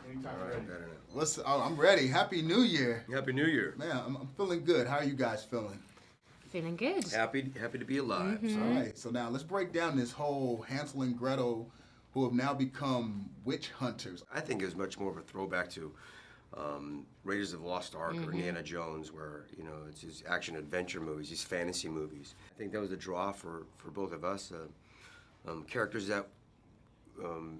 All right, better now. I'm ready. Happy New Year. Happy New Year. Man, I'm feeling good. How are you guys feeling? Feeling good. Happy to be alive. Mm-hmm. All right, so now let's break down this whole Hansel and Gretel, who have now become witch hunters. I think it was much more of a throwback to Raiders of the Lost Ark or Indiana Jones, where it's these action adventure movies, these fantasy movies. I think that was the draw for both of us. Characters that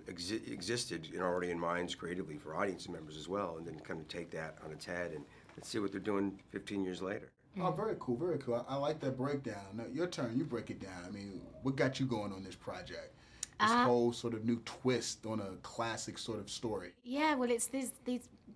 existed already in minds creatively for audience members as well, and then kind of take that on its head and let's see what they're doing 15 years later. Oh, very cool, very cool. I like that breakdown. Now, your turn, you break it down. I mean, what got you going on this project? This whole sort of new twist on a classic sort of story. Yeah, well, it's these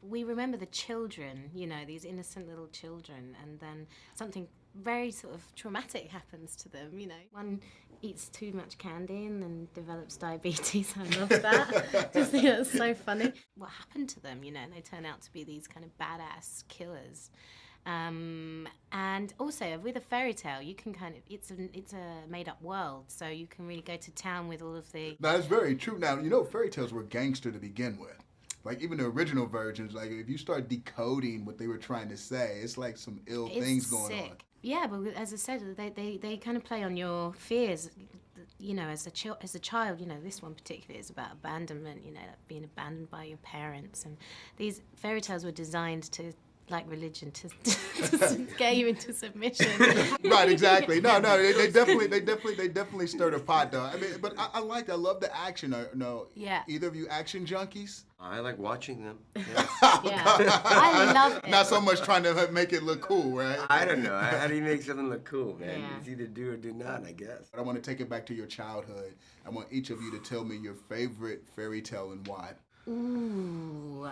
we remember the children, these innocent little children, and then something very sort of traumatic happens to them, One eats too much candy and then develops diabetes. I love that. Just think it's so funny. What happened to them, They turn out to be these kind of badass killers. And also with a fairy tale, you can it's a made-up world, so you can really go to town with all of the... That's very true. Now, fairy tales were gangster to begin with. Like, even the original versions, like, if you start decoding what they were trying to say, it's like some ill things going on. Yeah, but as I said, they kind of play on your fears, as a child, this one particularly is about abandonment, being abandoned by your parents. And these fairy tales were designed to, like religion, to get you into submission. Right, exactly. No, they definitely stirred a pot, though. I mean, but I love the action. No, yeah. Either of you action junkies? I like watching them. Yeah. Yeah, I love it. Not so much trying to make it look cool, right? I don't know. How do you make something look cool, man? Yeah. It's either do or do not, I guess. I want to take it back to your childhood. I want each of you to tell me your favorite fairy tale and why. Ooh,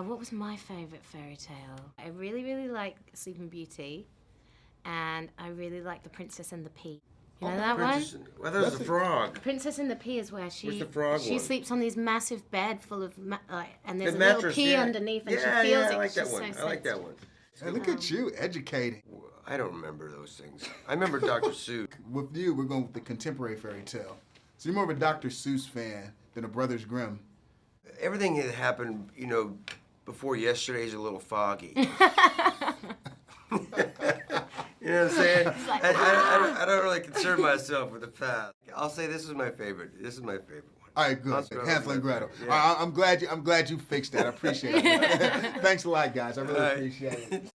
what was my favourite fairy tale? I really, really like Sleeping Beauty, and I really like The Princess and the Pea. You know that one? Well, that was a frog. Princess and the Pea is where she What's the frog one? sleeps on this massive bed full of and there's The a little mattress, pea yeah. underneath, and Yeah, she feels yeah, it. I like that She's one. so I like that one. Hey, look at you, educating. I don't remember those things. I remember Dr. Seuss. With you, we're going with the contemporary fairy tale. So you're more of a Dr. Seuss fan than a Brothers Grimm. Everything that happened, before yesterday is a little foggy. You know what I'm saying? Like, I don't really concern myself with the past. I'll say this is my favorite. This is my favorite one. All right, good. Hansel and Gretel. Yeah. I'm glad you fixed that. I appreciate it. Thanks a lot, guys. I really appreciate it.